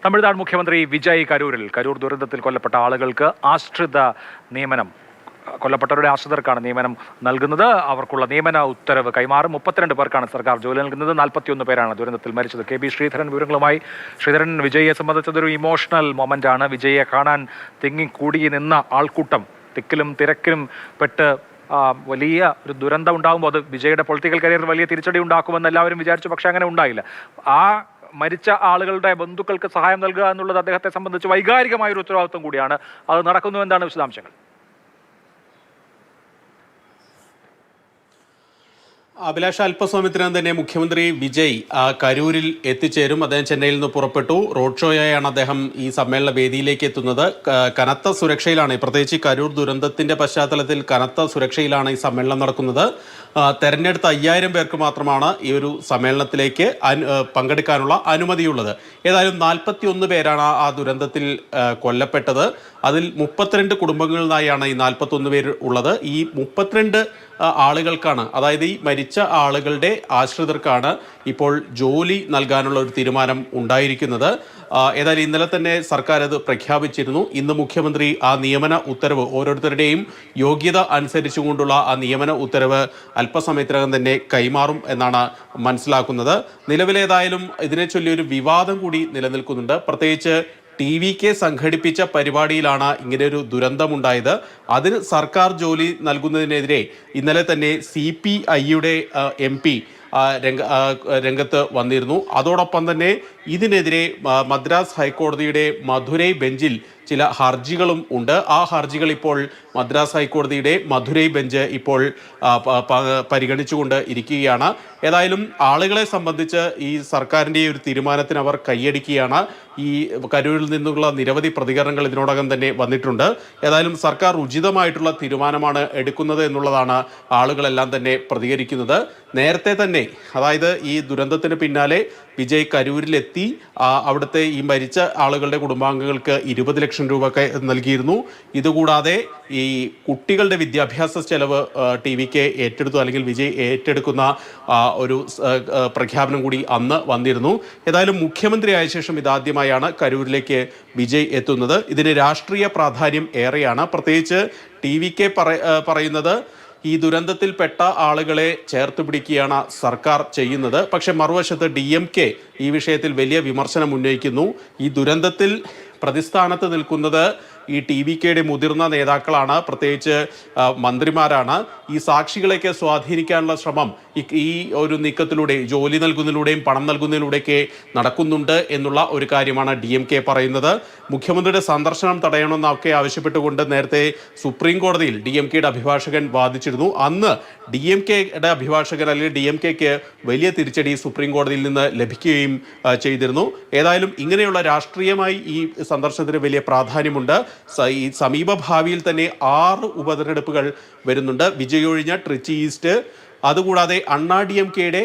തമിഴ്നാട് മുഖ്യമന്ത്രി വിജയ് കരൂർ ദുരന്തത്തിൽ കൊല്ലപ്പെട്ട ആളുകൾക്ക് ആശ്രിത നിയമനം, കൊല്ലപ്പെട്ടവരുടെ ആശ്രിതർക്കാണ് നിയമനം നൽകുന്നത്. അവർക്കുള്ള നിയമന ഉത്തരവ് കൈമാറും. 32 പേർക്കാണ് സർക്കാർ ജോലി നൽകുന്നത്. 41 പേരാണ് ദുരന്തത്തിൽ മരിച്ചത്. കെ ബി ശ്രീധരൻ വിവരങ്ങളുമായി. ശ്രീധരൻ, വിജയെ സംബന്ധിച്ചതൊരു ഇമോഷണൽ മൊമെന്റ് ആണ്. വിജയെ കാണാൻ തിങ്ങിക്കൂടി നിന്ന ആൾക്കൂട്ടം തിക്കിലും തിരക്കിലും പെട്ട് വലിയ ഒരു ദുരന്തം ഉണ്ടാകുമ്പോൾ അത് വിജയുടെ പൊളിറ്റിക്കൽ കരിയറിൽ വലിയ തിരിച്ചടി ഉണ്ടാക്കുമെന്ന് എല്ലാവരും വിചാരിച്ചു. പക്ഷെ അങ്ങനെ ഉണ്ടായില്ല. ആ മരിച്ച ആളുകളുടെ ബന്ധുക്കൾക്ക് സഹായം നൽകുക എന്നുള്ളത് അദ്ദേഹത്തെ സംബന്ധിച്ച് വൈകാരികമായ ഒരു ഉത്തരവാദിത്വം കൂടിയാണ്. അത് നടക്കുന്നു. എന്താണ് വിശദാംശങ്ങൾ? അഭിലാഷ, അല്പസമയത്തിനകം തന്നെ മുഖ്യമന്ത്രി വിജയ് കരൂരിൽ എത്തിച്ചേരും. അദ്ദേഹം ചെന്നൈയിൽ നിന്ന് പുറപ്പെട്ടു. റോഡ് ഷോയായാണ് അദ്ദേഹം ഈ സമ്മേളന വേദിയിലേക്ക് എത്തുന്നത്. കനത്ത സുരക്ഷയിലാണ്, പ്രത്യേകിച്ച് കരൂർ ദുരന്തത്തിന്റെ പശ്ചാത്തലത്തിൽ കനത്ത സുരക്ഷയിലാണ് ഈ സമ്മേളനം നടക്കുന്നത്. തെരഞ്ഞെടുത്ത 5000 പേർക്ക് മാത്രമാണ് ഈ ഒരു സമ്മേളനത്തിലേക്ക് പങ്കെടുക്കാനുള്ള അനുമതിയുള്ളത്. ഏതായാലും 41 പേരാണ് ആ ദുരന്തത്തിൽ കൊല്ലപ്പെട്ടത്. അതിൽ 32 കുടുംബങ്ങളിൽ നിന്നായാണ് ഈ 41 പേര് ഉള്ളത്. ഈ 32 ആളുകൾക്കാണ്, അതായത് ഈ മരിച്ച ആളുകളുടെ ആശ്രിതർക്കാണ് ഇപ്പോൾ ജോലി നൽകാനുള്ള ഒരു തീരുമാനം ഉണ്ടായിരിക്കുന്നത്. ഏതായാലും ഇന്നലെ തന്നെ സർക്കാർ അത് പ്രഖ്യാപിച്ചിരുന്നു. ഇന്ന് മുഖ്യമന്ത്രി ആ നിയമന ഉത്തരവ്, ഓരോരുത്തരുടെയും യോഗ്യത അനുസരിച്ചുകൊണ്ടുള്ള ആ നിയമന ഉത്തരവ് അല്പസമയത്തിനകം തന്നെ കൈമാറും എന്നാണ് മനസ്സിലാക്കുന്നത്. നിലവിലേതായാലും ഇതിനെ ചൊല്ലി ഒരു വിവാദം കൂടി നിലനിൽക്കുന്നുണ്ട്. പ്രത്യേകിച്ച് TVK സംഘടിപ്പിച്ച പരിപാടിയിലാണ് ഇങ്ങനെയൊരു ദുരന്തമുണ്ടായത്. അതിന് സർക്കാർ ജോലി നൽകുന്നതിനെതിരെ ഇന്നലെ തന്നെ CPI-യുടെ MP രംഗത്ത് വന്നിരുന്നു. അതോടൊപ്പം തന്നെ ഇതിനെതിരെ മദ്രാസ് ഹൈക്കോടതിയുടെ മധുരൈ ബെഞ്ചിൽ ചില ഹർജികളും ഉണ്ട്. ആ ഹർജികൾ ഇപ്പോൾ മദ്രാസ് ഹൈക്കോടതിയുടെ മധുരൈ ബെഞ്ച് ഇപ്പോൾ പരിഗണിച്ചുകൊണ്ട് ഇരിക്കുകയാണ്. ഏതായാലും ആളുകളെ സംബന്ധിച്ച് ഈ സർക്കാരിൻ്റെ ഒരു തീരുമാനത്തിന് അവർ കൈയടിക്കുകയാണ്. ഈ കരൂരിൽ നിന്നുള്ള നിരവധി പ്രതികരണങ്ങൾ ഇതിനോടകം തന്നെ വന്നിട്ടുണ്ട്. ഏതായാലും സർക്കാർ ഉചിതമായിട്ടുള്ള തീരുമാനമാണ് എടുക്കുന്നത് എന്നുള്ളതാണ് ആളുകളെല്ലാം തന്നെ പ്രതികരിക്കുന്നത്. നേരത്തെ തന്നെ, അതായത് ഈ ദുരന്തത്തിന് പിന്നാലെ വിജയ് കരൂരിലെത്തി അവിടുത്തെ ഈ മരിച്ച ആളുകളുടെ കുടുംബാംഗങ്ങൾക്ക് 20 ലക്ഷം രൂപ നൽകിയിരുന്നു. ഇതുകൂടാതെ ഈ കുട്ടികളുടെ വിദ്യാഭ്യാസ ചെലവ് TVK ഏറ്റെടുത്തു, അല്ലെങ്കിൽ വിജയ് ഏറ്റെടുക്കുന്ന ഒരു പ്രഖ്യാപനം കൂടി അന്ന് വന്നിരുന്നു. ഏതായാലും മുഖ്യമന്ത്രി ആയ ശേഷം ഇതാദ്യമായാണ് കരൂരിലേക്ക് വിജയ് എത്തുന്നത്. ഇതിന് രാഷ്ട്രീയ പ്രാധാന്യം ഏറെയാണ്. പ്രത്യേകിച്ച് TVK പറയുന്നത് ഈ ദുരന്തത്തിൽപ്പെട്ട ആളുകളെ ചേർത്ത് പിടിക്കുകയാണ് സർക്കാർ ചെയ്യുന്നത്. പക്ഷെ മറുവശത്ത് DMK ഈ വിഷയത്തിൽ വലിയ വിമർശനം ഉന്നയിക്കുന്നു. ഈ ദുരന്തത്തിൽ പ്രതിസ്ഥാനത്ത് നിൽക്കുന്നത് ഈ TVKയുടെ മുതിർന്ന നേതാക്കളാണ്, പ്രത്യേകിച്ച് മന്ത്രിമാരാണ്. ഈ സാക്ഷികളെയൊക്കെ സ്വാധീനിക്കാനുള്ള ശ്രമം ഈ ഒരു നീക്കത്തിലൂടെ, ജോലി നൽകുന്നതിലൂടെയും പണം നൽകുന്നതിലൂടെയൊക്കെ നടക്കുന്നുണ്ട് എന്നുള്ള ഒരു കാര്യമാണ് DMK പറയുന്നത്. മുഖ്യമന്ത്രിയുടെ സന്ദർശനം തടയണമെന്നൊക്കെ ആവശ്യപ്പെട്ടുകൊണ്ട് നേരത്തെ സുപ്രീം കോടതിയിൽ DMKയുടെ അഭിഭാഷകൻ വാദിച്ചിരുന്നു. അന്ന് DMKയുടെ അഭിഭാഷകൻ, അല്ലെങ്കിൽ DMKക്ക് വലിയ തിരിച്ചടി സുപ്രീം കോടതിയിൽ നിന്ന് ലഭിക്കുകയും ചെയ്തിരുന്നു. ഏതായാലും ഇങ്ങനെയുള്ള രാഷ്ട്രീയമായി ഈ സന്ദർശനത്തിന് വലിയ പ്രാധാന്യമുണ്ട്. ഈ സമീപ ഭാവിയിൽ തന്നെ 6 ഉപതെരഞ്ഞെടുപ്പുകൾ വരുന്നുണ്ട്. വിജയ് ഒഴിഞ്ഞ ട്രിച്ചി ഈസ്റ്റ്, അതുകൂടാതെ അണ്ണാ DMKയുടെ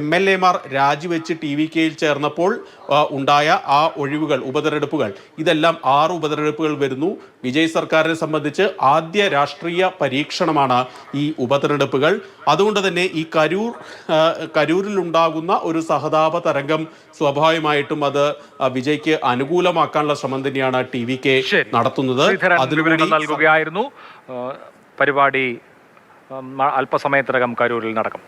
MLA-മാർ രാജിവെച്ച് TVKയിൽ ചേർന്നപ്പോൾ ഉണ്ടായ ആ ഒഴിവുകൾ, ഉപതെരഞ്ഞെടുപ്പുകൾ, ഇതെല്ലാം 6 ഉപതെരഞ്ഞെടുപ്പുകൾ വരുന്നു. വിജയ് സർക്കാരിനെ സംബന്ധിച്ച് ആദ്യ രാഷ്ട്രീയ പരീക്ഷണമാണ് ഈ ഉപതെരഞ്ഞെടുപ്പുകൾ. അതുകൊണ്ട് തന്നെ ഈ കരൂരിൽ ഉണ്ടാകുന്ന ഒരു സഹതാപ തരംഗം സ്വാഭാവികമായിട്ടും അത് വിജയ്ക്ക് അനുകൂലമാക്കാനുള്ള ശ്രമം തന്നെയാണ് TVK നടത്തുന്നത്. അതിലൂടെ നൽകുകയായിരുന്നു. പരിപാടി അല്പസമയത്തിനകം കരൂരിൽ നടക്കും.